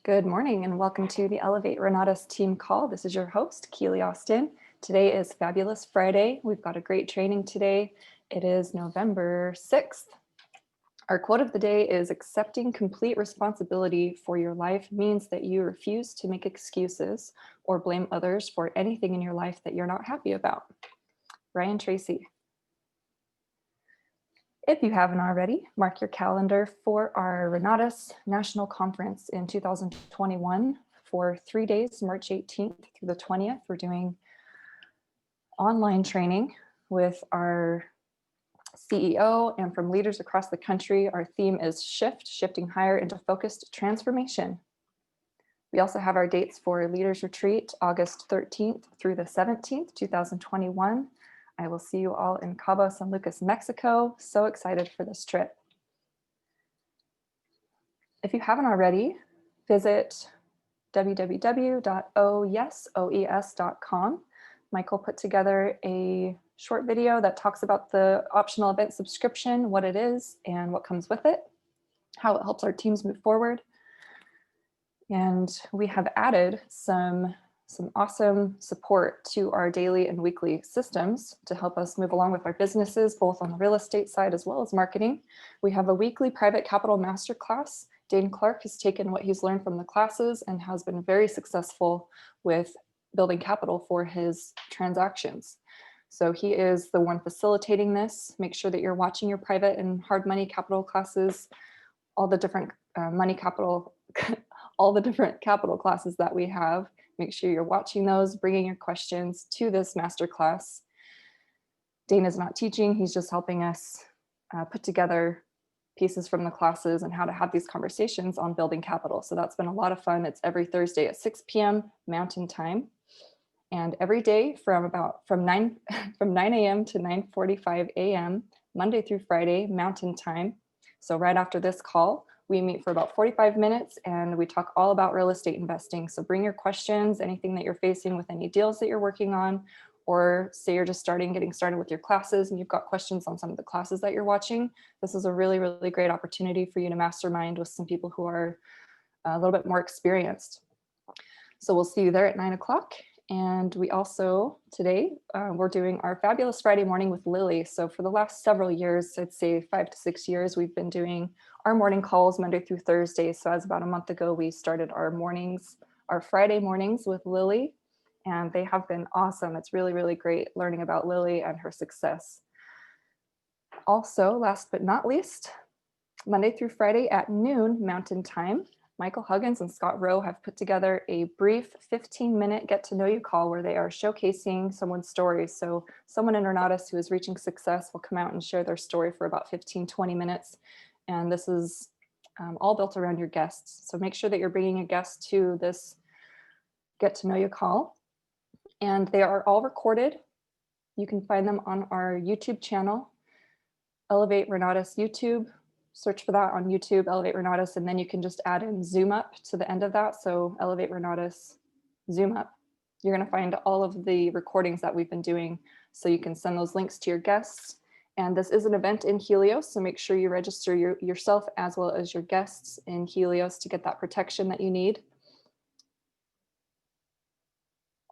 Good morning and welcome to the Elevate Renatus team call. This is your host, Keely Austin. Today is Fabulous Friday. We've got a great training today. It is November 6th. Our quote of the day is accepting complete responsibility for your life means that you refuse to make excuses or blame others for anything in your life that you're not happy about. Brian Tracy. If you haven't already, mark your calendar for our Renatus National Conference in 2021 for 3 days, March 18th through the 20th. We're doing online training with our CEO and from leaders across the country. Our theme is shifting higher into focused transformation. We also have our dates for Leaders Retreat, August 13th through the 17th, 2021. I will see you all in Cabo San Lucas, Mexico. So excited for this trip. If you haven't already, visit www.oes.com. Michael put together a short video that talks about the optional event subscription, what it is and what comes with it, how it helps our teams move forward. And we have added some awesome support to our daily and weekly systems to help us move along with our businesses, both on the real estate side as well as marketing. We have a weekly private capital masterclass. Dane Clark has taken what he's learned from the classes and has been very successful with building capital for his transactions. So he is the one facilitating this. Make sure that you're watching your private and hard money capital classes, all the different money capital, all the different capital classes that we have. Make sure you're watching those, bringing your questions to this masterclass. Dane is not teaching, he's just helping us put together pieces from the classes and how to have these conversations on building capital. So that's been a lot of fun. It's every Thursday at 6 p.m. Mountain Time. And every day from 9 a.m. to 9:45 a.m., Monday through Friday, Mountain Time. So right after this call, we meet for about 45 minutes and we talk all about real estate investing. So bring your questions, anything that you're facing with any deals that you're working on, or say you're just getting started with your classes and you've got questions on some of the classes that you're watching. This is a really, really great opportunity for you to mastermind with some people who are a little bit more experienced. So we'll see you there at 9 o'clock. And we also, today, we're doing our Fabulous Friday morning with Lily. So for the last several years, I'd say 5 to 6 years, we've been doing our morning calls Monday through Thursday. So as about a month ago, we started our Friday mornings with Lily, and they have been awesome. It's really, really great learning about Lily and her success. Also, last but not least, Monday through Friday at noon Mountain Time, Michael Huggins and Scott Rowe have put together a brief 15-minute get-to-know-you call where they are showcasing someone's story. So someone in Renatus who is reaching success will come out and share their story for about 15-20 minutes. And this is all built around your guests. So make sure that you're bringing a guest to this get-to-know-you call. And they are all recorded. You can find them on our YouTube channel, Elevate Renatus YouTube. Search for that on YouTube, Elevate Renatus, and then you can just add in Zoom Up to the end of that. So Elevate Renatus, Zoom Up. You're going to find all of the recordings that we've been doing, so you can send those links to your guests. And this is an event in Helios, so make sure you register yourself as well as your guests in Helios to get that protection that you need.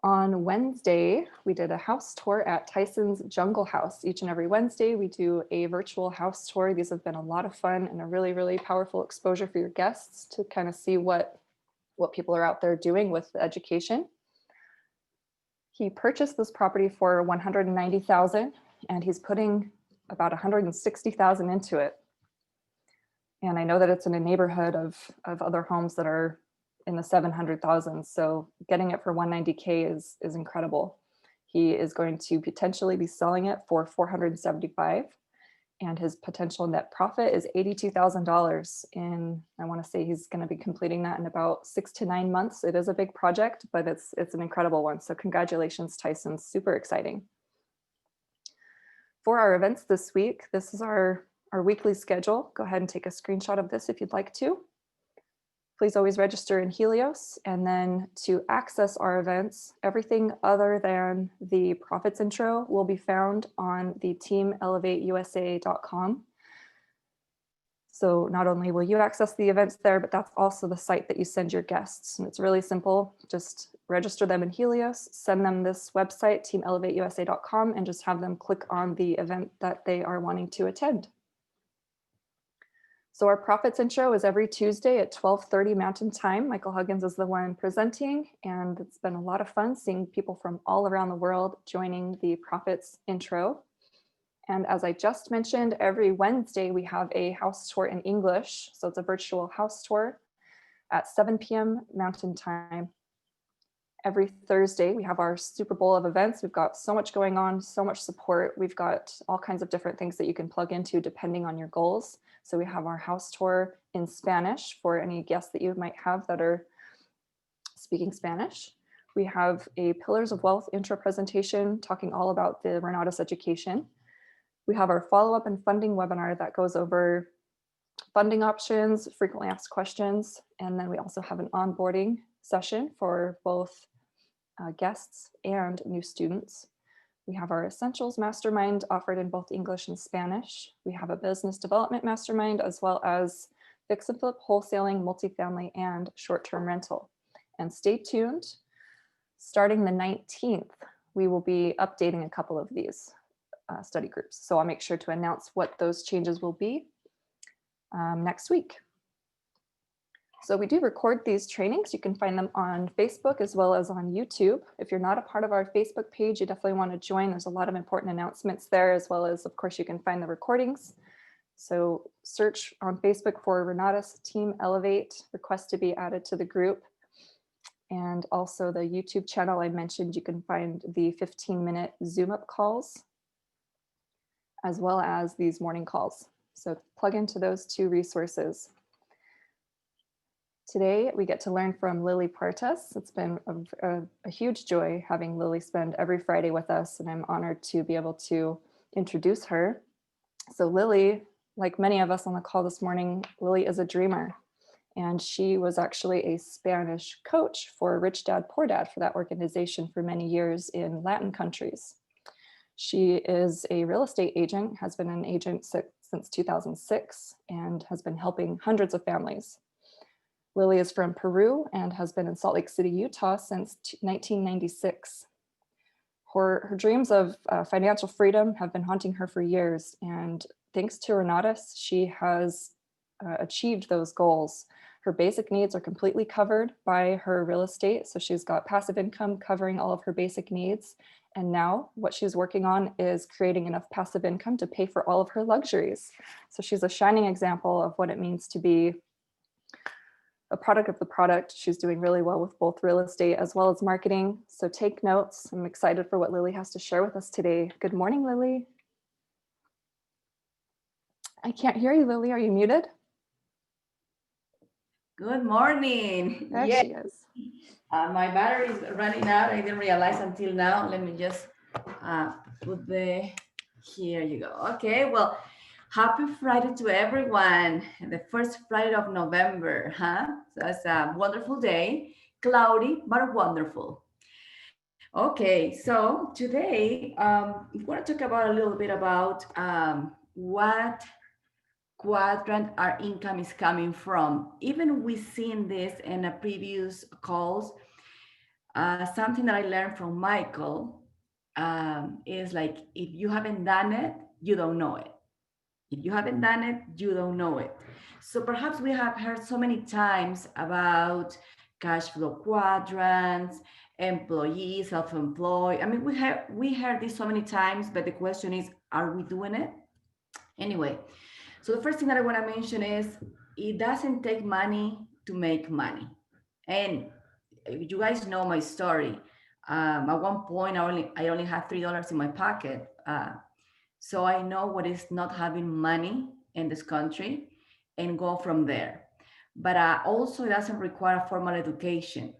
On Wednesday, we did a house tour at Tyson's Jungle House. Each and every Wednesday, we do a virtual house tour. These have been a lot of fun and a really, really powerful exposure for your guests to kind of see what people are out there doing with the education. He purchased this property for $190,000, and he's putting about $160,000 into it. And I know that it's in a neighborhood of other homes that are in the 700,000. So getting it for $190K is incredible. He is going to potentially be selling it for $475,000, and his potential net profit is $82,000. And I want to say he's going to be completing that in about 6 to 9 months. It is a big project, but it's an incredible one. So congratulations, Tyson. Super exciting. For our events this week, this is our weekly schedule. Go ahead and take a screenshot of this if you'd like to. Please always register in Helios. And then to access our events, everything other than the profits intro will be found on the teamelevateusa.com. So not only will you access the events there, but that's also the site that you send your guests. And it's really simple. Just register them in Helios, send them this website, teamelevateusa.com, and just have them click on the event that they are wanting to attend. So our profits intro is every Tuesday at 12:30 Mountain Time. Michael Huggins is the one presenting, and it's been a lot of fun seeing people from all around the world joining the profits intro. And as I just mentioned, every Wednesday we have a house tour in English. So it's a virtual house tour at 7 p.m. Mountain Time. Every Thursday we have our Super Bowl of events. We've got so much going on, so much support. We've got all kinds of different things that you can plug into depending on your goals. So we have our house tour in Spanish for any guests that you might have that are speaking Spanish. We have a Pillars of Wealth intro presentation talking all about the Renatus education. We have our follow-up and funding webinar that goes over funding options, frequently asked questions, and then we also have an onboarding session for both guests and new students. We have our Essentials Mastermind offered in both English and Spanish. We have a Business Development Mastermind, as well as Fix and Flip, Wholesaling, Multifamily, and Short-Term Rental. And stay tuned. Starting the 19th, we will be updating a couple of these study groups. So I'll make sure to announce what those changes will be next week. So we do record these trainings. You can find them on Facebook as well as on YouTube. If you're not a part of our Facebook page, you definitely want to join. There's a lot of important announcements there, as well as, of course, you can find the recordings. So search on Facebook for Renatus Team Elevate, request to be added to the group. And also the YouTube channel I mentioned, you can find the 15-minute Zoom up calls, as well as these morning calls. So plug into those two resources. Today, we get to learn from Lily Puertas. It's been a huge joy having Lily spend every Friday with us, and I'm honored to be able to introduce her. So Lily, like many of us on the call this morning, Lily is a dreamer, and she was actually a Spanish coach for Rich Dad, Poor Dad for that organization for many years in Latin countries. She is a real estate agent, has been an agent since 2006, and has been helping hundreds of families. Lily is from Peru and has been in Salt Lake City, Utah since 1996. Her dreams of financial freedom have been haunting her for years, and thanks to Renatus, she has achieved those goals. Her basic needs are completely covered by her real estate, so she's got passive income covering all of her basic needs. And now what she's working on is creating enough passive income to pay for all of her luxuries. So she's a shining example of what it means to be a product of the product. She's doing really well with both real estate as well as marketing. So take notes. I'm excited for what Lily has to share with us today. Good morning, Lily. I can't hear you, Lily. Are you muted? Good morning. There Yes, she is. my battery is running out. I didn't realize until now. Let me just put here you go. Okay, well, happy Friday to everyone. The first Friday of November, huh? So it's a wonderful day, cloudy, but wonderful. Okay, so today we're going to talk about a little bit about what quadrant our income is coming from. Even we've seen this in a previous calls. Something that I learned from Michael is like, if you haven't done it, you don't know it. If you haven't done it, you don't know it. So perhaps we have heard so many times about cash flow quadrants, employees, self-employed. I mean, we heard this so many times, but the question is, are we doing it? Anyway, so the first thing that I want to mention is it doesn't take money to make money. And you guys know my story. At one point, I only had $3 in my pocket. So I know what is not having money in this country and go from there. But also, it doesn't require a formal education.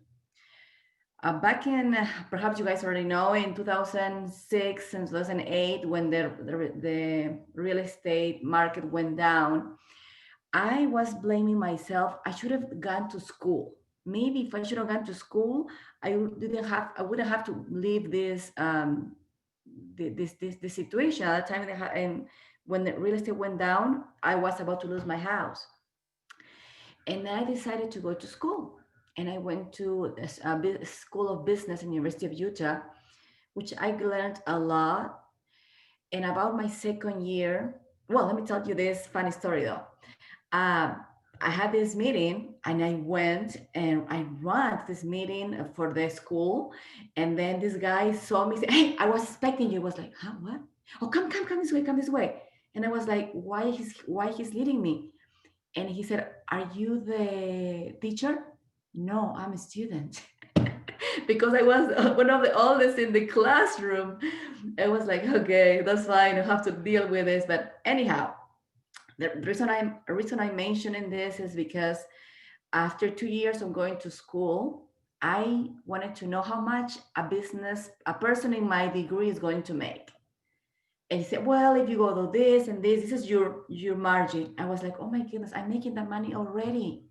Back in, perhaps you guys already know, in 2006 and 2008, when the real estate market went down, I was blaming myself. I should have gone to school. Maybe if I should have gone to school, I wouldn't have to leave this situation at the time. And When the real estate went down, I was about to lose my house. And I decided to go to school. And I went to a School of Business in University of Utah, which I learned a lot. And about my second year, well, let me tell you this funny story though. Um, I had this meeting and I went and I ran to this meeting for the school. And then this guy saw me say, "Hey, I was expecting you." I was like, "Huh, what? Oh, come this way, come this way." And I was like, why he's leading me? And he said, "Are you the teacher?" "No, I'm a student." Because I was one of the oldest in the classroom. I was like, okay, that's fine. I have to deal with this. But anyhow, the reason I'm mentioning this is because after 2 years of going to school, I wanted to know how much a person in my degree is going to make. And he said, well, if you go to this and this is your margin. I was like, oh my goodness, I'm making that money already.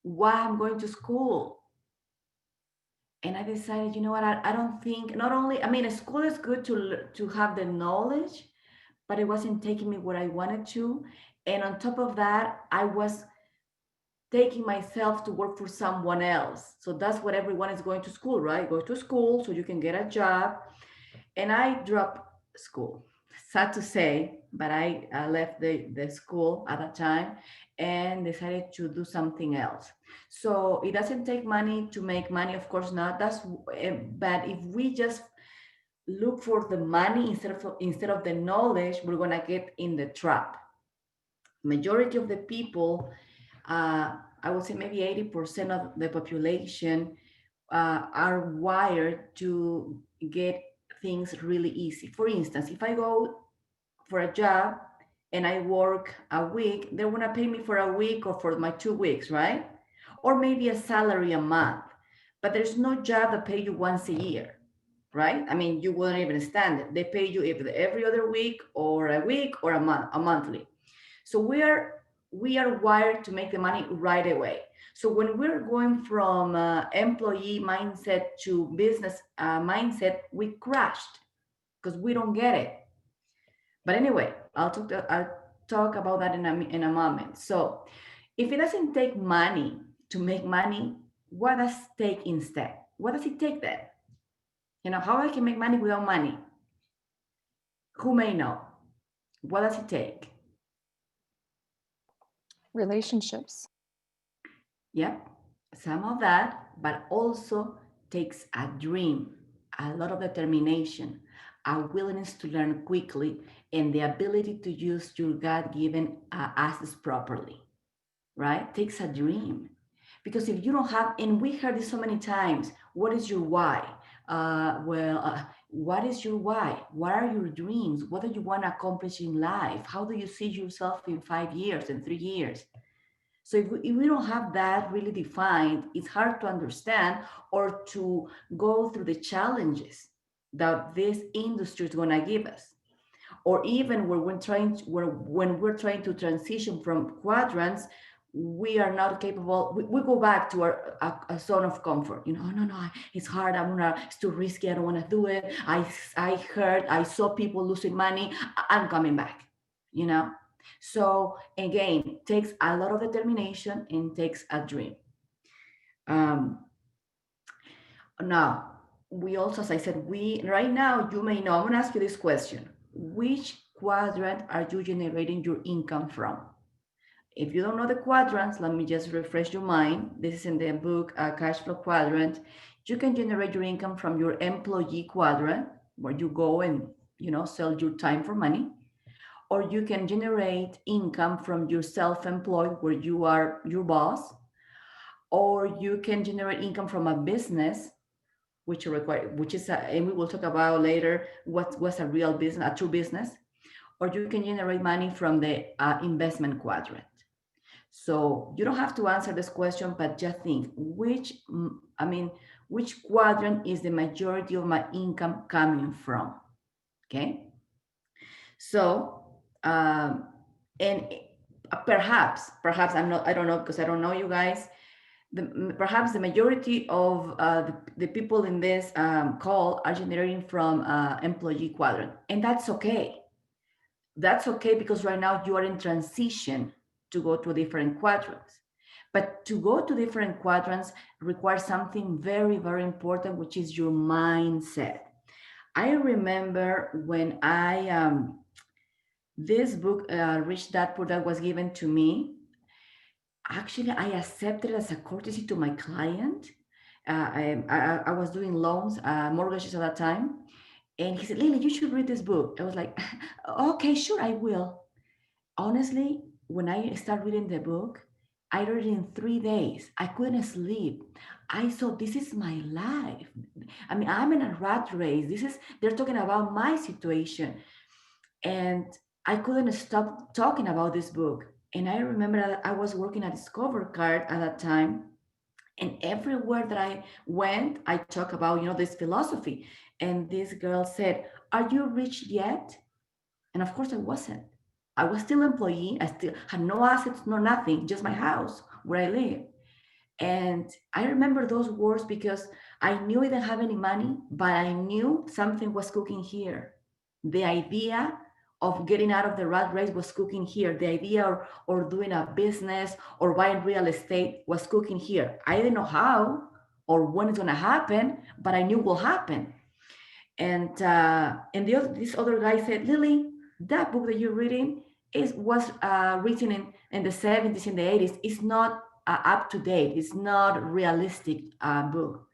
Why I'm going to school? And I decided, you know what, I don't think, not only, I mean, a school is good to have the knowledge, but it wasn't taking me where I wanted to. And on top of that, I was taking myself to work for someone else. So that's what everyone is going to school, right? Go to school so you can get a job. And I dropped school. Sad to say, but I left the school at that time and decided to do something else. So it doesn't take money to make money, of course not. But if we just look for the money instead of the knowledge, we're gonna get in the trap. Majority of the people, I would say maybe 80% of the population are wired to get things really easy. For instance, if I go for a job and I work a week, they want to pay me for a week or for my 2 weeks, right? Or maybe a salary a month. But there's no job that pay you once a year, right? I mean, you wouldn't even stand it. They pay you either every other week or a month, a monthly. So we are wired to make the money right away. So when we're going from employee mindset to business mindset, we crashed because we don't get it. But anyway, I'll talk about that in a moment. So if it doesn't take money to make money, what does it take instead? What does it take then? How I can make money without money? Who may know? What does it take? Relationships. Yep, some of that, but also takes a dream, a lot of determination, a willingness to learn quickly, and the ability to use your God given assets properly, right? Takes a dream. Because if you don't have, and we heard this so many times, what is your why? What is your why? What are your dreams? What do you want to accomplish in life? How do you see yourself in 5 years and 3 years? So if we don't have that really defined, it's hard to understand or to go through the challenges that this industry is going to give us. Or even when we're trying to transition from quadrants, we are not capable. We go back to a zone of comfort. Oh, no, it's hard. It's too risky. I don't want to do it. I saw people losing money. I'm coming back. You know. So again, takes a lot of determination and takes a dream. Um, Now, we also, as I said, we right now, you may know, I'm going to ask you this question. Which quadrant are you generating your income from? If you don't know the quadrants, let me just refresh your mind. This is in the book, Cashflow Quadrant. You can generate your income from your employee quadrant, where you go and, sell your time for money. Or you can generate income from your self-employed, where you are your boss. Or you can generate income from a business, and we will talk about later what's a real business, a true business. Or you can generate money from the investment quadrant. So you don't have to answer this question, but just think which quadrant is the majority of my income coming from? Okay. So, and perhaps I don't know, because I don't know you guys. Perhaps the majority of the people in this call are generating from employee quadrant, and that's okay. that's okay, because right now you are in transition to go to different quadrants. But to go to different quadrants requires something very, very important, which is your mindset. I remember when this book, Rich Dad Poor Dad, was given to me. Actually, I accepted it as a courtesy to my client. I was doing loans, mortgages at that time. And he said, Lily, you should read this book. I was like, okay, sure, I will. Honestly, when I started reading the book, I read it in 3 days. I couldn't sleep. I thought, this is my life. I mean, I'm in a rat race. They're talking about my situation. And I couldn't stop talking about this book. And I remember that I was working at Discover Card at that time. And everywhere that I went, I talk about, this philosophy. And this girl said, are you rich yet? And of course I wasn't. I was still employee. I still had no assets, no nothing, just my house where I live. And I remember those words because I knew I didn't have any money, but I knew something was cooking here. The idea of getting out of the rat race was cooking here. The idea or doing a business or buying real estate was cooking here. I didn't know how or when it's going to happen, but I knew it will happen. And this other guy said, Lily, that book that you're reading was written in the 70s, in the 80s. It's not up to date. It's not realistic book.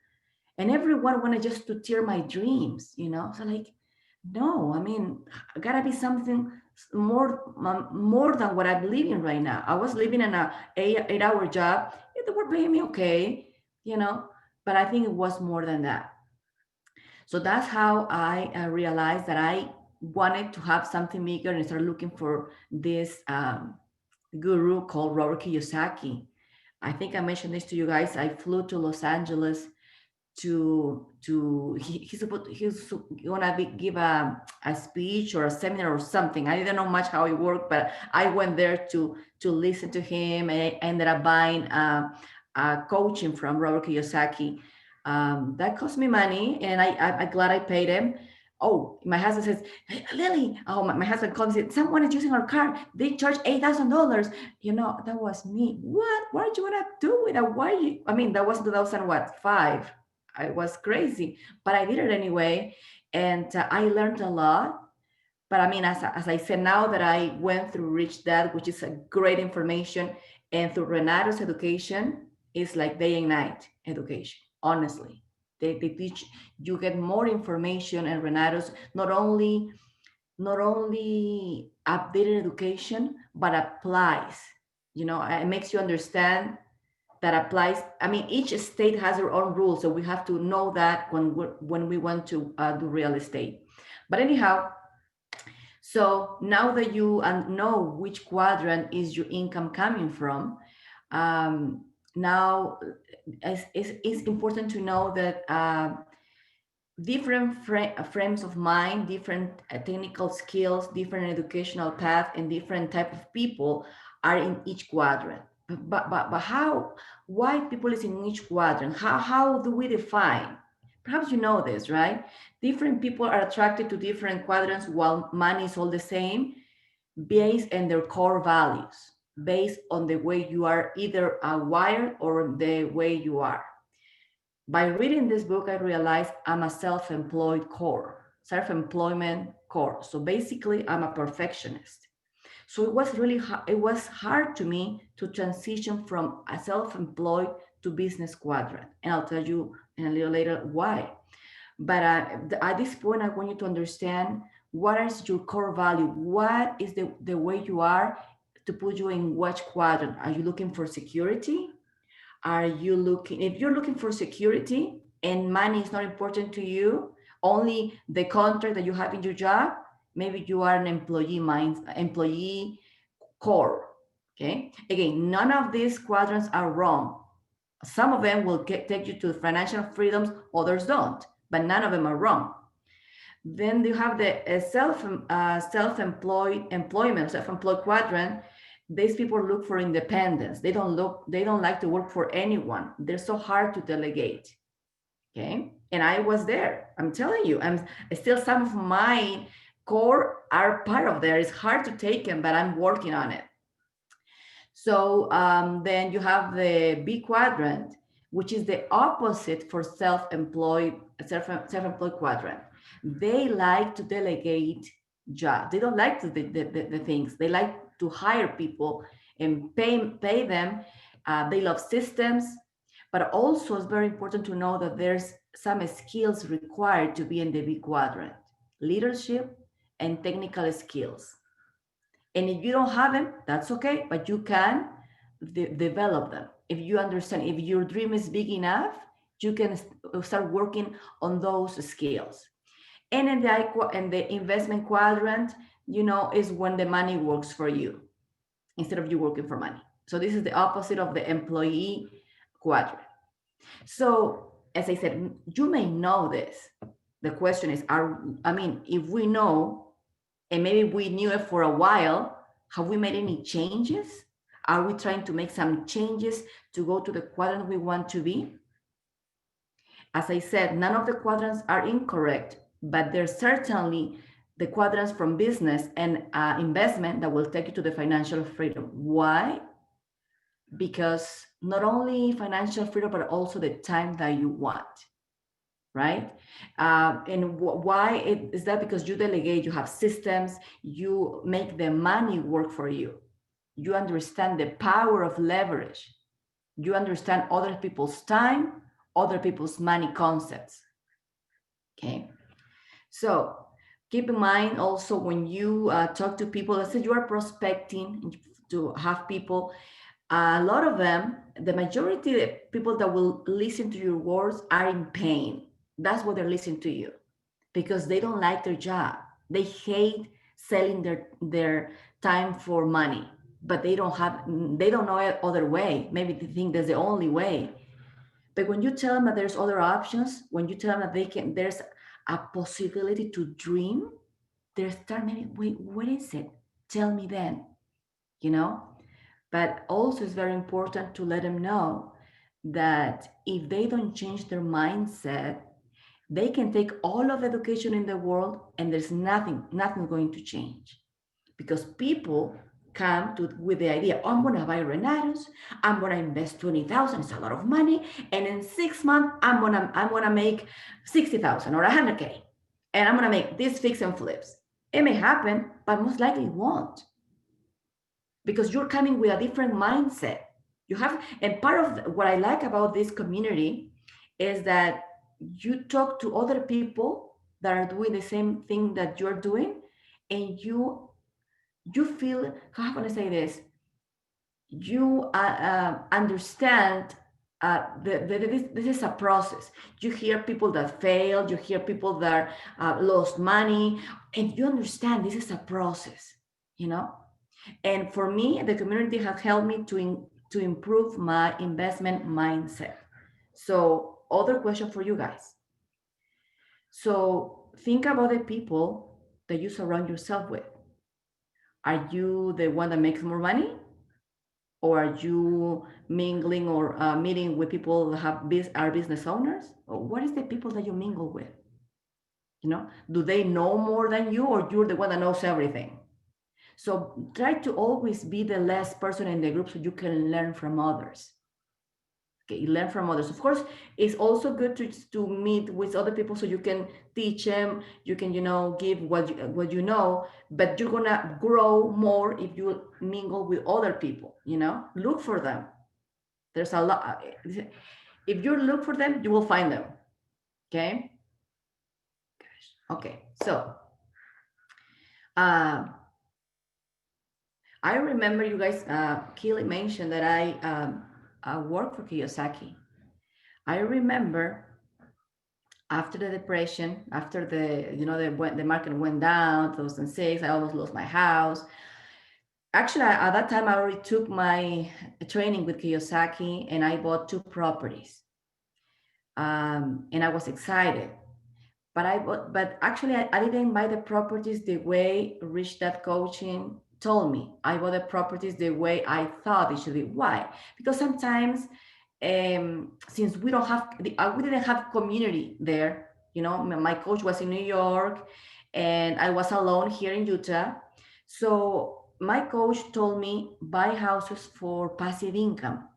And everyone wanted just to tear my dreams, So like, no, I mean, I gotta be something more than what I'm living right now. I was living in a 8-hour job. They were paying me okay, but I think it was more than that. So that's how I realized that I wanted to have something bigger and started looking for this guru called Robert Kiyosaki. I think I mentioned this to you guys. I flew to Los Angeles he's gonna give a speech or a seminar or something. I didn't know much how it worked, but I went there to listen to him, and I ended up buying coaching from Robert Kiyosaki. That cost me money, and I'm glad I paid him. Oh, my husband says, hey, Lily. Oh, my husband calls and said, someone is using our car. They charge $8,000. That was me. What did you want to do with that? I mean, that was 2005. I was crazy, but I did it anyway. And I learned a lot. But I mean, as I said, now that I went through Rich Dad, which is a great information, and through Renato's education, it's like day and night education, honestly. They teach, you get more information, and Renato's not only updated education, but applies, it makes you understand that applies. I mean, each state has their own rules, so we have to know that when we want to do real estate. But anyhow, so now that you know which quadrant is your income coming from, now it's important to know that different frames of mind, different technical skills, different educational path, and different type of people are in each quadrant. But why people is in each quadrant? How do we define? Perhaps you know this, right? Different people are attracted to different quadrants while money is all the same, based on their core values, based on the way you are either wired or the way you are. By reading this book, I realized I'm a self-employment core. So basically, I'm a perfectionist. So it was hard to me to transition from a self-employed to business quadrant. And I'll tell you in a little later why. But at this point, I want you to understand what is your core value? What is the way you are to put you in which quadrant? Are you looking for security? If you're looking for security and money is not important to you, only the contract that you have in your job, maybe you are an employee core. Okay. Again, none of these quadrants are wrong. Some of them will take you to financial freedoms, others don't, but none of them are wrong. Then you have the self-employed quadrant. These people look for independence. They don't like to work for anyone. They're so hard to delegate. Okay. And I was there. I'm telling you, I'm still some of my core are part of there. It's hard to take them, but I'm working on it. So then you have the B quadrant, which is the opposite for self-employed quadrant. They like to delegate jobs. They don't like to the things. They like to hire people and pay them. They love systems, but also it's very important to know that there's some skills required to be in the B quadrant: leadership and technical skills. And if you don't have them, that's okay, but you can develop them. If you understand, if your dream is big enough, you can start working on those skills. And in the investment quadrant, is when the money works for you instead of you working for money. So this is the opposite of the employee quadrant. So as I said, you may know this. The question is, if we know, and maybe we knew it for a while, have we made any changes? Are we trying to make some changes to go to the quadrant we want to be? As I said, none of the quadrants are incorrect, but there's certainly the quadrants from business and investment that will take you to the financial freedom. Why? Because not only financial freedom, but also the time that you want, right? And why is that? Because you delegate, you have systems, you make the money work for you. You understand the power of leverage. You understand other people's time, other people's money concepts. Okay. So keep in mind also when you talk to people, let's say you are prospecting to have people, a lot of them, the majority of people that will listen to your words are in pain. That's why they're listening to you, because they don't like their job. They hate selling their time for money, but they don't know other way. Maybe they think that's the only way. But when you tell them that there's other options, when you tell them that there's a possibility to dream, they start maybe, wait, what is it? Tell me then, But also it's very important to let them know that if they don't change their mindset, they can take all of the education in the world and there's nothing going to change. Because people come with the idea, I'm going to buy Renatos, I'm going to invest 20,000, it's a lot of money, and in 6 months I'm going to make 60,000 or 100K, and I'm going to make this fix and flips. It may happen, but most likely won't, because you're coming with a different mindset. And part of what I like about this community is that you talk to other people that are doing the same thing that you're doing, and you feel, how can I say this? You understand this is a process. You hear people that failed, you hear people that lost money, and you understand this is a process, And for me, the community has helped me to improve my investment mindset. So, other question for you guys. So, think about the people that you surround yourself with. Are you the one that makes more money? Or are you mingling or meeting with people that are business owners? Or what is the people that you mingle with? Do they know more than you, or you're the one that knows everything? So try to always be the last person in the group so you can learn from others. Okay, learn from others. Of course, it's also good to meet with other people so you can teach them, you can, give what you know, but you're gonna grow more if you mingle with other people, look for them. There's a lot. If you look for them, you will find them. Okay. Okay. So, I remember you guys, Keely mentioned that I work for Kiyosaki. I remember after the depression, after the market went down, 2006, I almost lost my house. Actually, at that time, I already took my training with Kiyosaki and I bought 2 properties. And I was excited. But actually, I didn't buy the properties the way Rich Dad Coaching told me. I bought the properties the way I thought it should be. Why? Because sometimes, since we didn't have community there. My coach was in New York, and I was alone here in Utah. So my coach told me buy houses for passive income,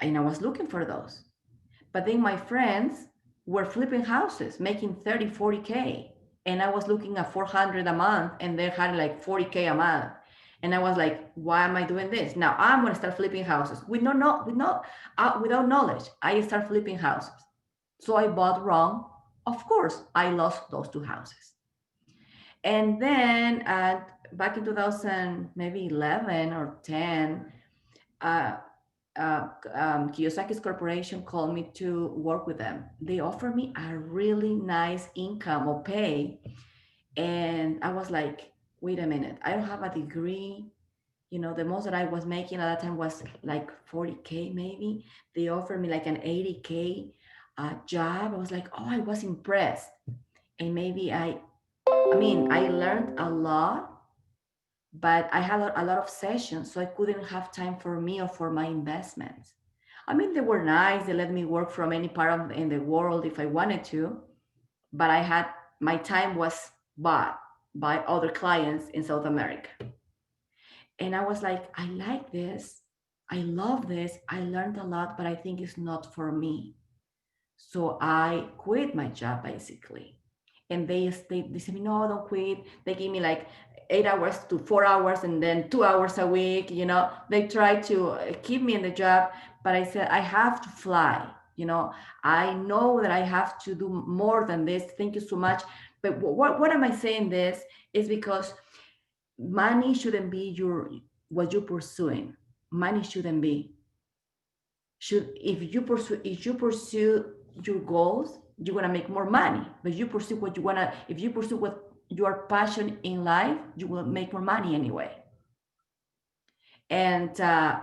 and I was looking for those. But then my friends were flipping houses, making 30, 40K. And I was looking at 400 a month and they had like 40K a month. And I was like, why am I doing this? Now I'm going to start flipping houses without knowledge. I start flipping houses. So I bought wrong. Of course, I lost those two houses. And then back in 2000, maybe 11 or 10, uh, Kiyosaki's corporation called me to work with them. They offered me a really nice income or pay. And I was like, wait a minute, I don't have a degree. You know, the most that I was making at that time was like 40K maybe. They offered me like an 80K job. I was like, oh, I was impressed. And maybe I learned a lot, but I had a lot of sessions, so I couldn't have time for me or for my investments. I mean, they were nice. They let me work from any part of in the world if I wanted to, but I had my time was bought by other clients in South America. And I was like, I like this. I love this. I learned a lot, but I think it's not for me. So I quit my job basically. And they said, no, don't quit. They gave me like 8 hours to 4 hours and then 2 hours a week. You know, they tried to keep me in the job, but I said, I have to fly. You know, I know that I have to do more than this. Thank you so much. But what am I saying this is because money shouldn't be what you're pursuing. Money shouldn't be should if you pursue your goals, you're gonna make more money. But you pursue what you wanna if you pursue what your passion in life, you will make more money anyway. And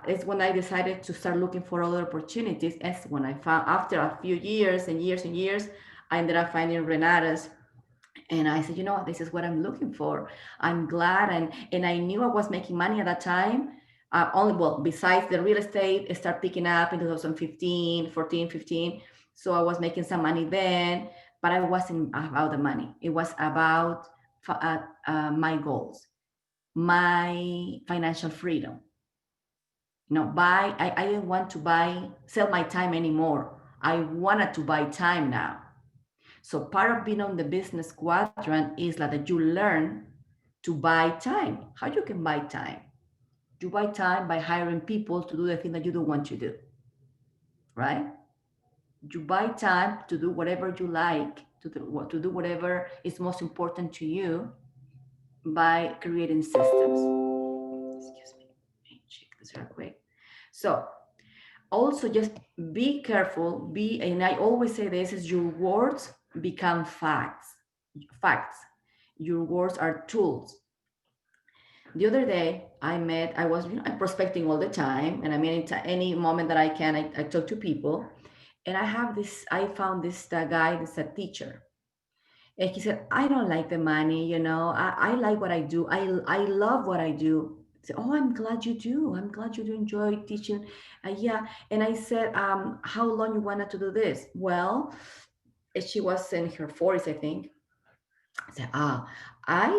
it's when I decided to start looking for other opportunities. As when I found after a few years and years and years, I ended up finding Renata's. And I said, you know, this is what I'm looking for. I'm glad. And I knew I was making money at that time. Only, well, besides the real estate, it started picking up in 2015, 14, 15. So I was making some money then, but I wasn't about the money. It was about my goals, my financial freedom. I didn't want to sell my time anymore. I wanted to buy time now. So part of being on the business quadrant is that you learn to buy time. How you can buy time? You buy time by hiring people to do the thing that you don't want to do, right? You buy time to do whatever you like, to do whatever is most important to you by creating systems. Excuse me, let me check this real quick. So also just be careful, and I always say this is your words become facts. Your words are tools. The other day I was, I'm prospecting all the time. And I mean, any moment that I can, I talk to people. And I found this guy, this a teacher. And he said, I don't like the money, I like what I do. I love what I do. I said, oh, I'm glad you do. I'm glad you do enjoy teaching. Yeah. And I said, how long you wanted to do this? Well, she was in her 40s, I think. I said,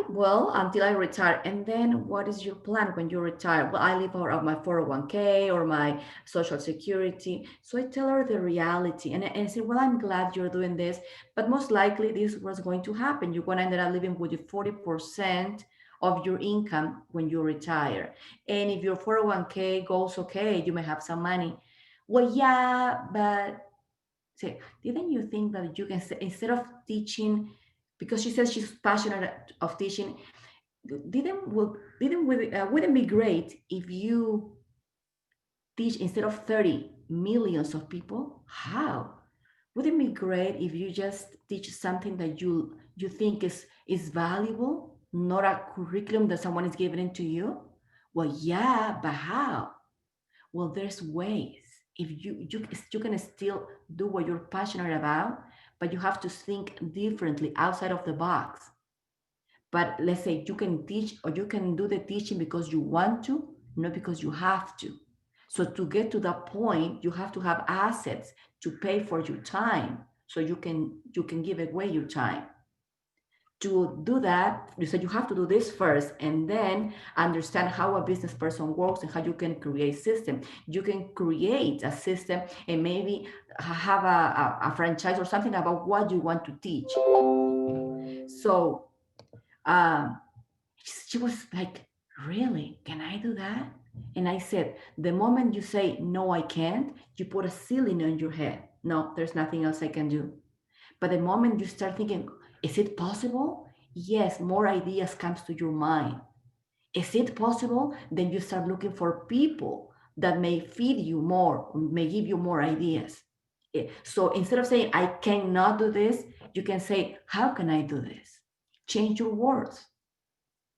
well, until I retire. And then what is your plan when you retire? Well, I live out of my 401k or my social security. So I tell her the reality and I say, well, I'm glad you're doing this, but most likely this was going to happen. You're going to end up living with 40% of your income when you retire. And if your 401k goes okay, you may have some money. Well, yeah, but say, didn't you think that you can, instead of teaching, because she says she's passionate of teaching, wouldn't be great if you teach instead of 30 millions of people? How? Wouldn't it be great if you just teach something that you think is valuable, not a curriculum that someone is giving it to you? Well, yeah, but how? Well, there's ways. If you can still do what you're passionate about, but you have to think differently outside of the box. But let's say you can teach or you can do the teaching because you want to, not because you have to. So to get to that point, you have to have assets to pay for your time, so you can give away your time. to do that, so you have to do this first and then understand how a business person works and how you can create system. You can create a system and maybe have a franchise or something about what you want to teach. So um, she was like, really, can I do that? And I said, the moment you say, no, I can't, you put a ceiling on your head. No, there's nothing else I can do. But the moment you start thinking, is it possible? Yes, more ideas comes to your mind. Is it possible? Then you start looking for people that may feed you more, may give you more ideas. So instead of saying, I cannot do this, you can say, how can I do this? Change your words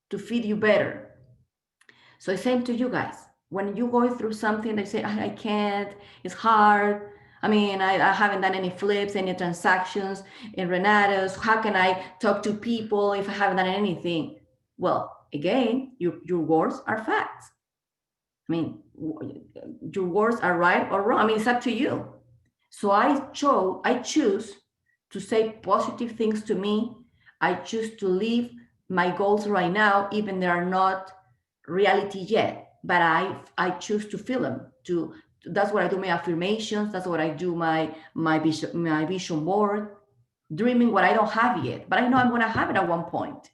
to feed you better. So same to you guys. When you go through something, they say, I can't, it's hard. I mean, I haven't done any flips, any transactions in Renatos. How can I talk to people if I haven't done anything? Well, again, your words are facts. I mean, your words are right or wrong. I mean, it's up to you. So I choose to say positive things to me. I choose to live my goals right now, even they are not reality yet, but I choose to feel them. That's what I do, my affirmations. That's what I do, my vision board, dreaming what I don't have yet, but I know I'm gonna have it at one point.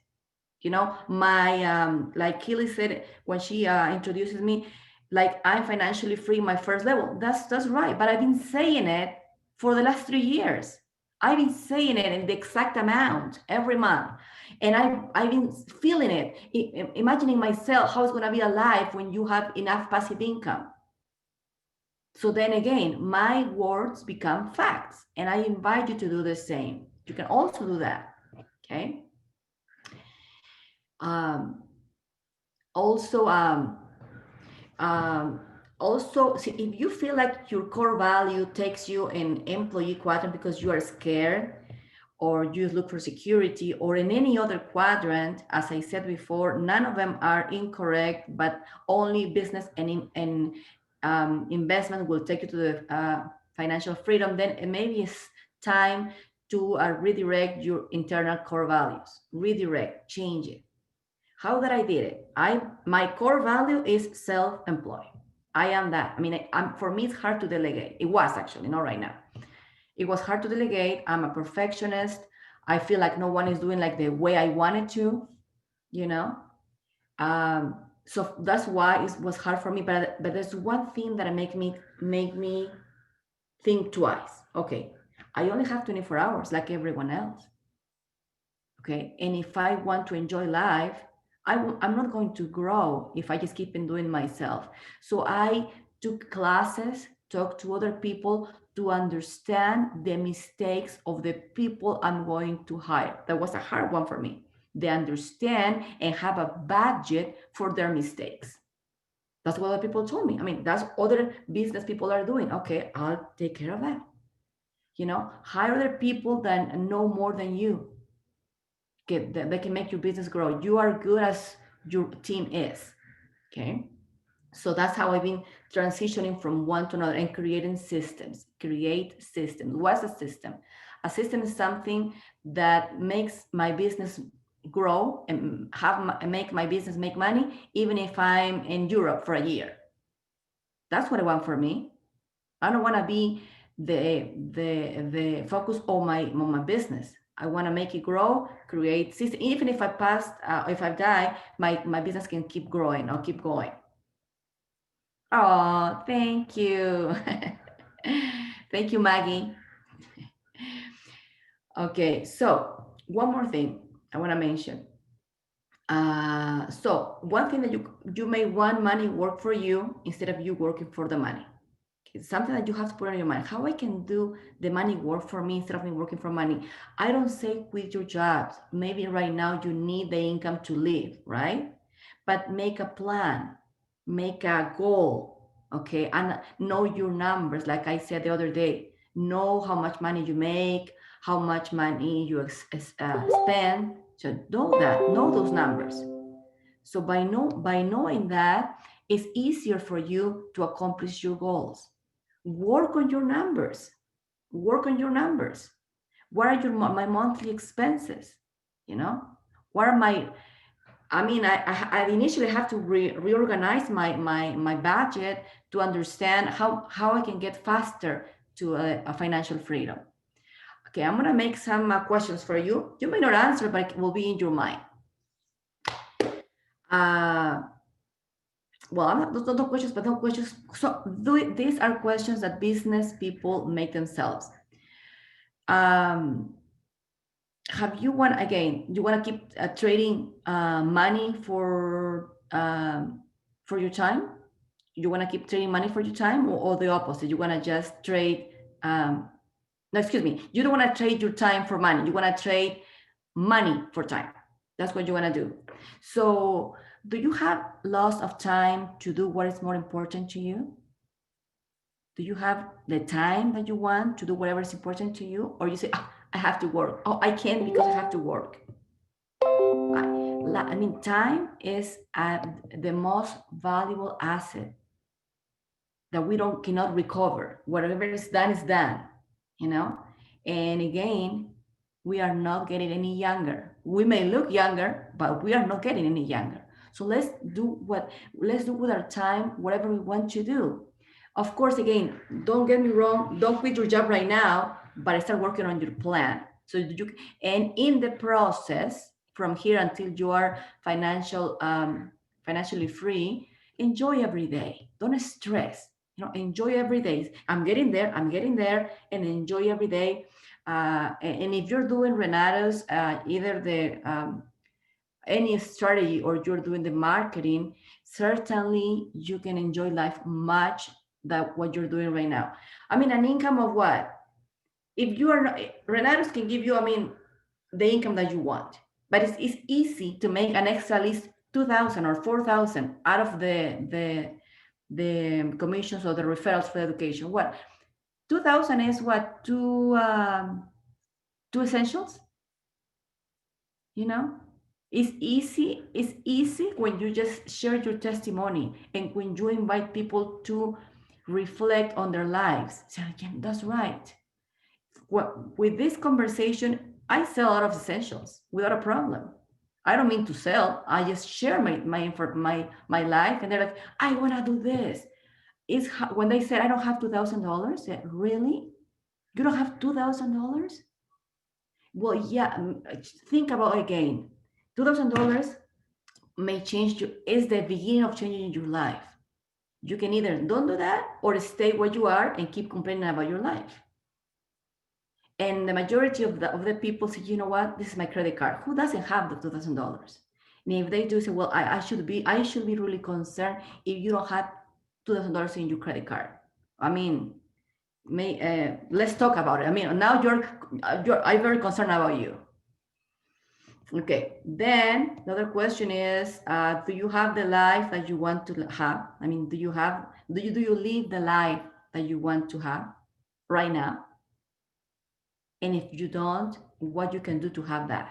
You know, my like Kelly said when she introduces me, like I'm financially free, my first level. That's right, but I've been saying it for the last 3 years. I've been saying it in the exact amount every month, and I've been feeling it, imagining myself how it's gonna be alive when you have enough passive income. So then again, my words become facts, and I invite you to do the same. You can also do that. Okay. Um, also um, also see, if you feel like your core value takes you in employee quadrant because you are scared or you look for security, or in any other quadrant, as I said before, none of them are incorrect, but only business and investment will take you to the financial freedom. Then maybe it's time to redirect your internal core values, redirect, change it. How that I did it? My core value is self-employed. I am that. I mean, for me, it's hard to delegate. It was actually not right now. It was hard to delegate. I'm a perfectionist. I feel like no one is doing like the way I wanted to, you know. So that's why it was hard for me. But there's one thing that make me think twice. Okay, I only have 24 hours like everyone else. Okay, and if I want to enjoy life, I'm not going to grow if I just keep on doing myself. So I took classes, talked to other people to understand the mistakes of the people I'm going to hire. That was a hard one for me. They understand and have a budget for their mistakes. That's what other people told me. I mean, that's other business people are doing. Okay, I'll take care of that. You know, hire other people that know more than you. They can make your business grow. You are good as your team is. Okay. So that's how I've been transitioning from one to another and creating systems. Create systems. What's a system? A system is something that makes my business grow and make my business make money, even if I'm in Europe for a year. That's what I want for me. I don't want to be the focus on my business. I want to make it grow, create system. Even if I pass, if I die, my business can keep growing or keep going. Oh, thank you. Thank you, Maggie. Okay, so one more thing I want to mention. So one thing that you may want money work for you instead of you working for the money. It's something that you have to put on your mind. How I can do the money work for me instead of me working for money. I don't say quit your jobs. Maybe right now you need the income to live, right? But make a plan, make a goal, okay? And know your numbers. Like I said the other day, know how much money you make, how much money you spend. So know those numbers. So by knowing that, it's easier for you to accomplish your goals. Work on your numbers. Work on your numbers. What are my monthly expenses? You know, what are my, I mean, I initially have to reorganize my budget to understand how I can get faster to a financial freedom. Okay, I'm gonna make some questions for you. You may not answer, but it will be in your mind. Uh, well, I'm not questions, but no questions. So these are questions that business people make themselves. Um, have you want again? You want to keep trading money for your time? You want to keep trading money for your time, or the opposite? You want to just trade? No, excuse me. You don't want to trade your time for money. You want to trade money for time. That's what you want to do. So, do you have lots of time to do what is more important to you? Do you have the time that you want to do whatever is important to you? Or you say, oh, I have to work. Oh, I can't because I have to work. I mean, time is the most valuable asset that we don't cannot recover. Whatever is done, you know. And again, we are not getting any younger. We may look younger, but we are not getting any younger. So let's do with our time whatever we want to do. Of course, again, don't get me wrong, don't quit your job right now, but start working on your plan. So you, and in the process, from here until you are financially free, enjoy every day. Don't stress. Enjoy every day. I'm getting there, and enjoy every day. And if you're doing Renato's, either the any strategy or you're doing the marketing, certainly you can enjoy life much than what you're doing right now. I mean, an income of what? If you are not, Renato's can give you, I mean, the income that you want, but it's easy to make an extra at least 2,000 or 4,000 out of the commissions or the referrals for education. What 2,000 is what two essentials, you know. It's easy when you just share your testimony and when you invite people to reflect on their lives. So again, that's right. Well, with this conversation, I sell a lot of essentials without a problem. I don't mean to sell. I just share my life, and they're like, I want to do this. Is when they said I don't have $2,000. Really? You don't have $2,000? Well, yeah. Think about again. $2,000 may change you. Is the beginning of changing your life. You can either don't do that or stay where you are and keep complaining about your life. And the majority of the people say, you know what, this is my credit card. Who doesn't have the $2,000? And if they do say, well, I should be really concerned if you don't have $2,000 in your credit card. I mean, let's talk about it. I mean, now I'm very concerned about you. Okay, then the other question is, do you have the life that you want to have? I mean, do you live the life that you want to have right now? And if you don't, what you can do to have that?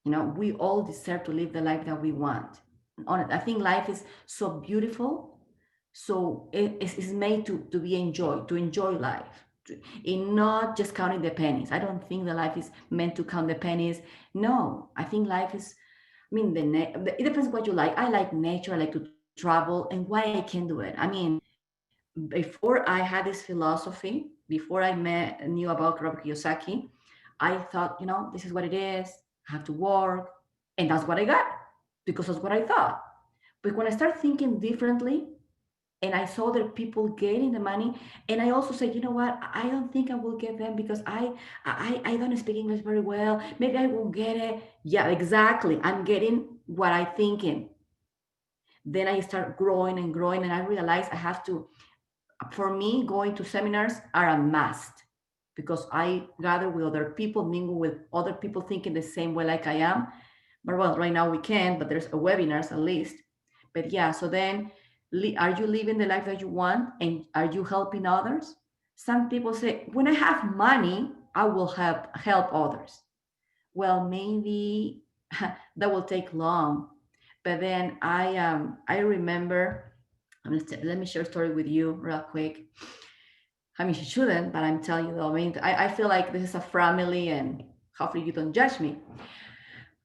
We all deserve to live the life that we want. I think life is so beautiful. So it's made to be enjoyed, to enjoy life, in not just counting the pennies. I don't think the life is meant to count the pennies. No, I think life is, I mean, it depends what you like. I like nature, I like to travel, and why I can do it. I mean, before I had this philosophy, before I knew about Robert Kiyosaki, I thought, this is what it is. I have to work. And that's what I got because that's what I thought. But when I started thinking differently and I saw that people getting the money, and I also said, you know what, I don't think I will get them because I don't speak English very well. Maybe I won't get it. Yeah, exactly. I'm getting what I'm thinking. Then I start growing and growing, and I realized I have to, for me, going to seminars are a must because I gather with other people, mingle with other people thinking the same way like I am. But well, right now we can, but there's a webinars at least. But yeah, so then are you living the life that you want and are you helping others? Some people say, when I have money, I will help others. Well, maybe that will take long. But then I remember, let me share a story with you real quick. I mean, she shouldn't, but I'm telling you though. I mean, I feel like this is a family, and hopefully you don't judge me.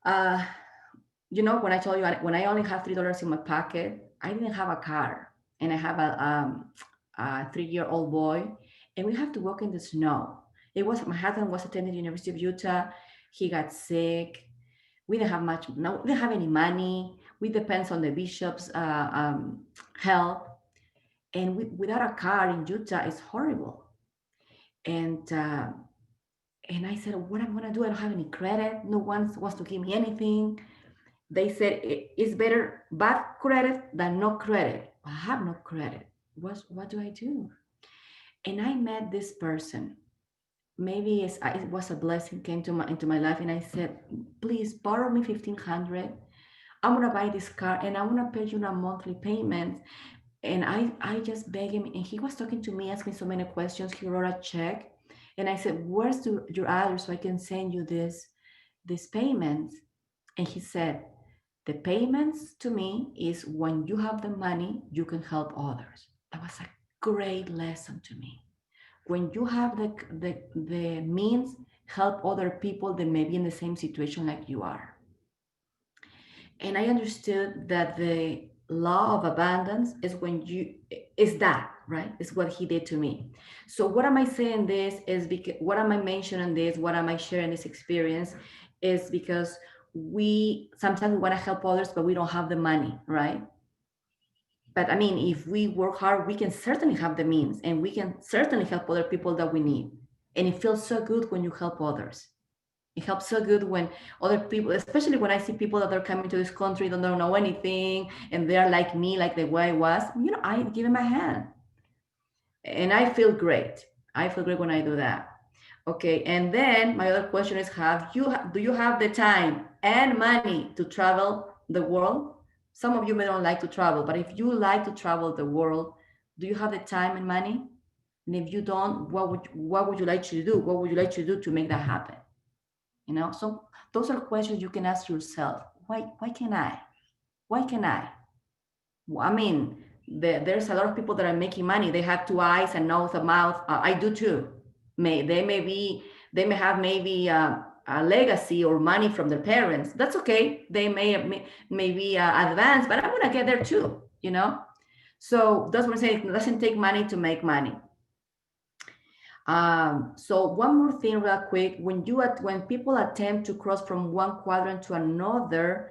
Uh, you know, when I told you when I only have $3 in my pocket, I didn't have a car, and I have a 3-year-old boy, and we have to walk in the snow. It was my husband was attending the University of Utah. He got sick. We didn't have much. No, we didn't have any money. We depends on the bishop's help, and without a car in Utah is horrible. And and I said, what am I gonna do? I don't have any credit. No one wants to give me anything. They said it's better bad credit than no credit. I have no credit. What do I do? And I met this person. Maybe it was a blessing came to into my life, and I said, please borrow me 1,500. I'm gonna buy this car, and I'm gonna pay you a monthly payment. And I just begged him, and he was talking to me, asking so many questions. He wrote a check, and I said, where's your address so I can send you this payment? And he said, the payments to me is when you have the money, you can help others. That was a great lesson to me. When you have the means, help other people that may be in the same situation like you are. And I understood that the law of abundance is when you is that right is what he did to me. So what am I saying this is because what am I mentioning this, what am I sharing this experience is because we sometimes we want to help others but we don't have the money, right? But I mean, if we work hard, we can certainly have the means and we can certainly help other people that we need. And it feels so good when you help others. It helps so good when other people, especially when I see people that are coming to this country, don't know anything, and they're like me, like the way I was, I give them a hand. And I feel great. I feel great when I do that. Okay, and then my other question is, do you have the time and money to travel the world? Some of you may not like to travel, but if you like to travel the world, do you have the time and money? And if you don't, what would you like to do? What would you like to do to make that happen? So those are questions you can ask yourself. Why can I? Why can I? Well, I mean, there's a lot of people that are making money. They have 2 eyes and nose, a mouth. I do too. They may have maybe a legacy or money from their parents. That's okay. They may be advanced, but I'm gonna get there too. So that's what I'm saying. It doesn't take money to make money. So one more thing real quick, when people attempt to cross from one quadrant to another,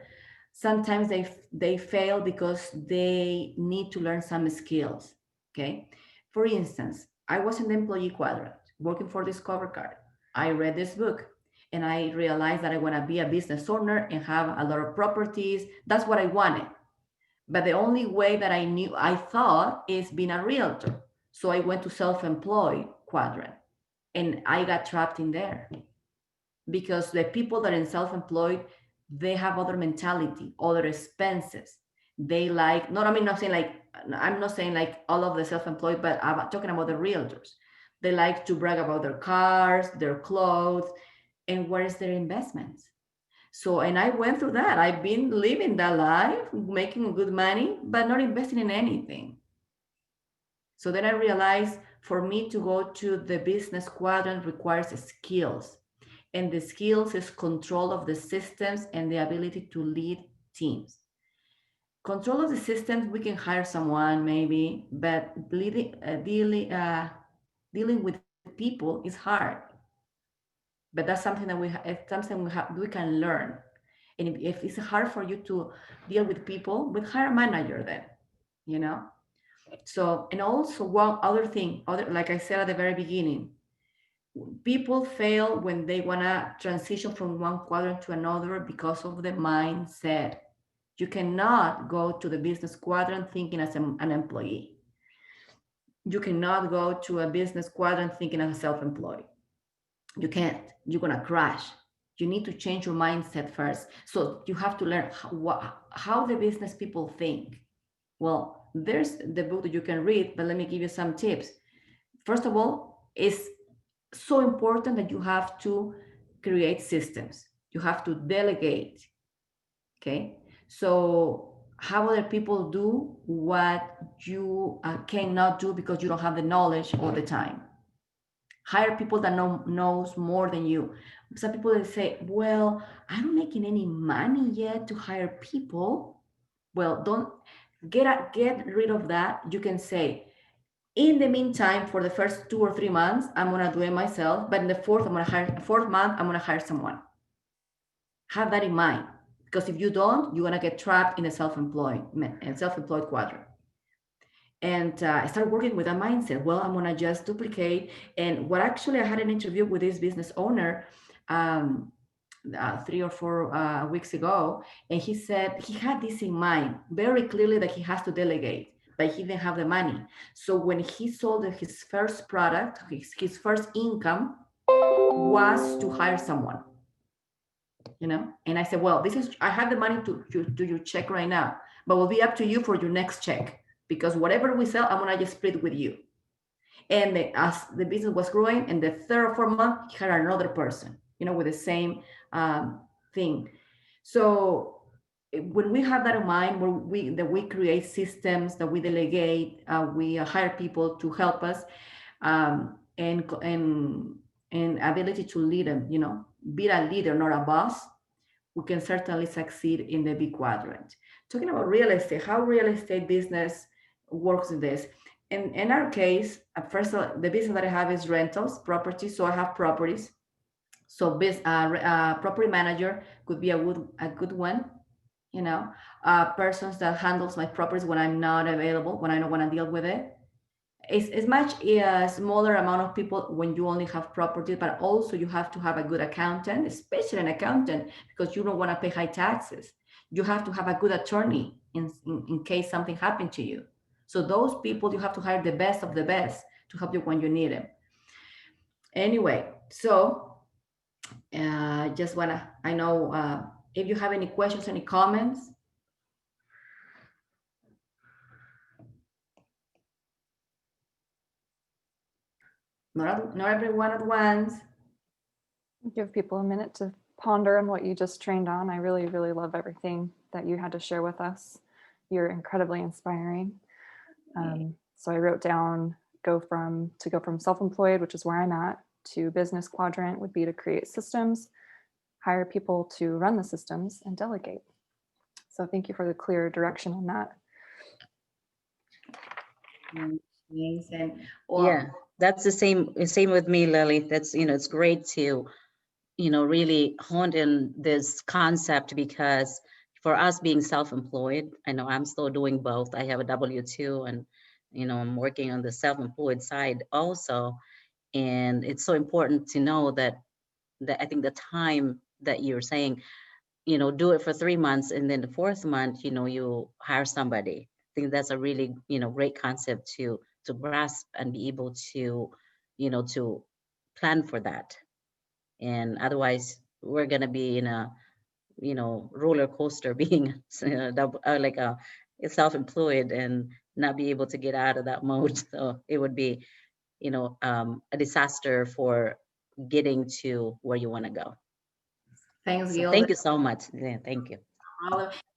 sometimes they fail because they need to learn some skills. Okay, for instance, I was in the employee quadrant working for Discover Card. I read this book and I realized that I want to be a business owner and have a lot of properties. That's what I wanted, but the only way that I thought is being a realtor. So I went to self-employed quadrant and I got trapped in there because the people that are in self-employed, they have other mentality, other expenses. They like, not, I mean, I'm not saying like all of the self-employed, but I'm talking about the realtors. They like to brag about their cars, their clothes, and where is their investments? So, and I went through that. I've been living that life, making good money, but not investing in anything. So then I realized for me to go to the business quadrant requires skills. And the skills is control of the systems and the ability to lead teams. Control of the systems, we can hire someone maybe, but dealing with people is hard. But that's something that we can learn. And if it's hard for you to deal with people, we hire a manager then. So, and also one other thing, like I said at the very beginning, people fail when they want to transition from one quadrant to another because of the mindset. You cannot go to the business quadrant thinking as an employee. You cannot go to a business quadrant thinking as a self-employed. You can't. You're going to crash. You need to change your mindset first. So you have to learn how the business people think. Well, there's the book that you can read, but let me give you some tips. First of all, it's so important that you have to create systems. You have to delegate. Okay. So how other people do what you cannot do because you don't have the knowledge all the time. Hire people that knows more than you. Some people they say, well, I'm not making any money yet to hire people. Well, don't get rid of that. You can say, in the meantime, for the first 2 or 3 months, I'm gonna do it myself. But in the fourth month, I'm gonna hire someone. Have that in mind, because if you don't, you're gonna get trapped in a self-employed quadrant. And I started working with a mindset. Well, I'm gonna just duplicate. And what actually I had an interview with this business owner 3 or 4 weeks ago, and he said he had this in mind very clearly that he has to delegate, but he didn't have the money. So when he sold his first product, his first income was to hire someone. And I said, well, I have the money to do your check right now, but will be up to you for your next check, because whatever we sell, I'm gonna just split with you. And as the business was growing, in the third or fourth month, he had another person, with the same thing. So when we have that in mind, that we create systems, that we delegate, we hire people to help us, and ability to lead them, be a leader, not a boss, we can certainly succeed in the big quadrant. Talking about real estate, how real estate business works in this. In our case, first, the business that I have is rentals, properties. So I have properties. So property manager could be a good one. Persons that handles my properties when I'm not available, when I don't want to deal with it. It's much a smaller amount of people when you only have property, but also you have to have a good accountant, especially an accountant, because you don't want to pay high taxes. You have to have a good attorney in case something happened to you. So those people, you have to hire the best of the best to help you when you need them. Anyway, so just wanna, I know if you have any questions, any comments. Not everyone at once. Give people a minute to ponder on what you just trained on. I really, really love everything that you had to share with us. You're incredibly inspiring. So I wrote down go from self-employed, which is where I'm at, to business quadrant would be to create systems, hire people to run the systems, and delegate. So thank you for the clear direction on that. And Yeah, that's the same with me, Lily. That's, it's great to, really hone in this concept, because for us being self-employed, I know I'm still doing both. I have a W-2, and, I'm working on the self-employed side also. And it's so important to know that I think the time that you're saying, do it for 3 months, and then the fourth month, you hire somebody. I think that's a really, great concept to grasp and be able to, to plan for that. And otherwise, we're gonna be in a, roller coaster being like a self-employed, and not be able to get out of that mode. So it would be, a disaster for getting to where you want to go. Thanks, So Gilda. thank you so much. Yeah, thank you.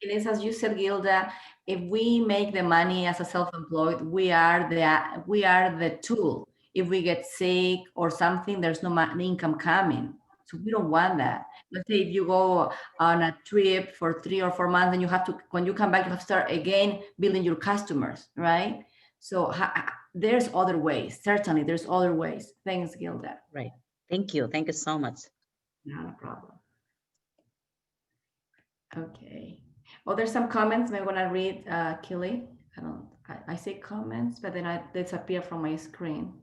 It is, as you said, Gilda, if we make the money as a self-employed, we are the tool. If we get sick or something, there's no income coming. So we don't want that. Let's say if you go on a trip for 3 or 4 months, and when you come back, you have to start again building your customers, right? So there's other ways. Certainly, there's other ways. Thanks, Gilda. Right. Thank you. Thank you so much. Not a problem. Okay. Oh, there's some comments. I want to read, Kelly. I say comments, but then I disappear from my screen.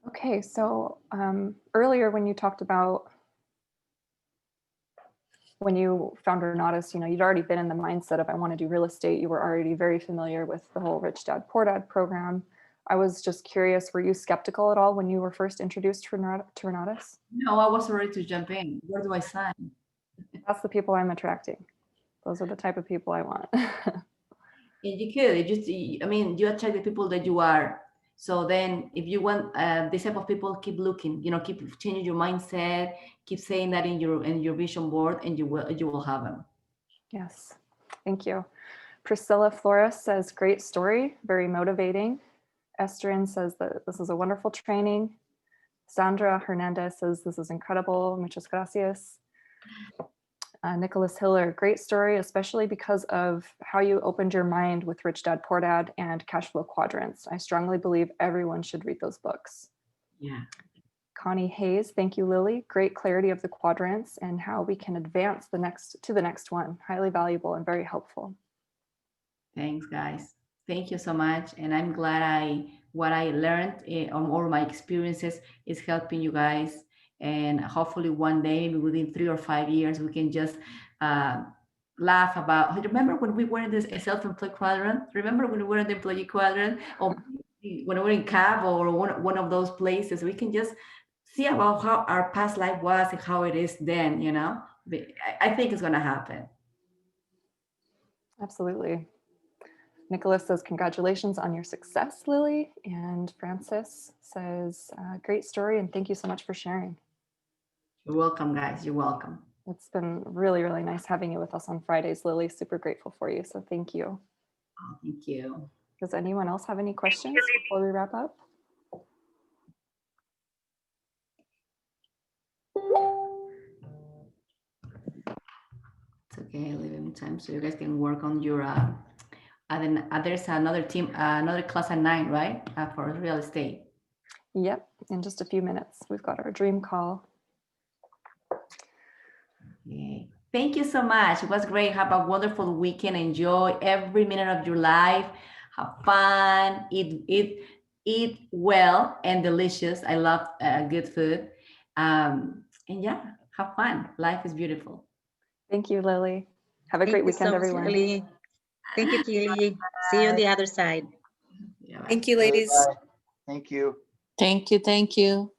Okay, so earlier when you talked about when you found Renatus, you'd already been in the mindset of I want to do real estate. You were already very familiar with the whole Rich Dad Poor Dad program. I was just curious, were you skeptical at all when you were first introduced to Renatus? No, I was ready to jump in. Where do I sign? That's the people I'm attracting. Those are the type of people I want. You could. You attract the people that you are. So then if you want this type of people, keep looking, keep changing your mindset, keep saying that in your vision board, and you will have them. Yes, thank you. Priscilla Flores says, great story, very motivating. Estrin says that this is a wonderful training. Sandra Hernandez says, this is incredible. Muchas gracias. Nicholas Hiller, great story, especially because of how you opened your mind with Rich Dad Poor Dad and Cashflow Quadrants. I strongly believe everyone should read those books. Yeah. Connie Hayes, thank you, Lily. Great clarity of the quadrants and how we can advance to the next one. Highly valuable and very helpful. Thanks, guys. Thank you so much. And I'm glad what I learned on all my experiences is helping you guys. And hopefully one day, maybe within 3 or 5 years, we can just laugh about, remember when we were in this self-employed quadrant? Remember when we were in the employee quadrant? Or when we were in CAB or one of those places, we can just see about how our past life was and how it is then, you know? I think it's gonna happen. Absolutely. Nicholas says, congratulations on your success, Lily. And Francis says, great story and thank you so much for sharing. You're welcome, guys. You're welcome. It's been really, really nice having you with us on Fridays, Lily. Super grateful for you. So thank you. Oh, thank you. Does anyone else have any questions before we wrap up? It's okay, leaving time so you guys can work on your and then there's another team, another class at 9, right? For real estate. Yep, in just a few minutes. We've got our dream call. Okay. Thank you so much. It was great. Have a wonderful weekend. Enjoy every minute of your life. Have fun. Eat well and delicious. I love good food. And yeah, have fun. Life is beautiful. Thank you, Lily. Have a Thank great you weekend, so much, everyone. Lily. Thank you, Keely. See you on the other side. Yeah, bye. Thank you, ladies. Thank you. Thank you. Thank you.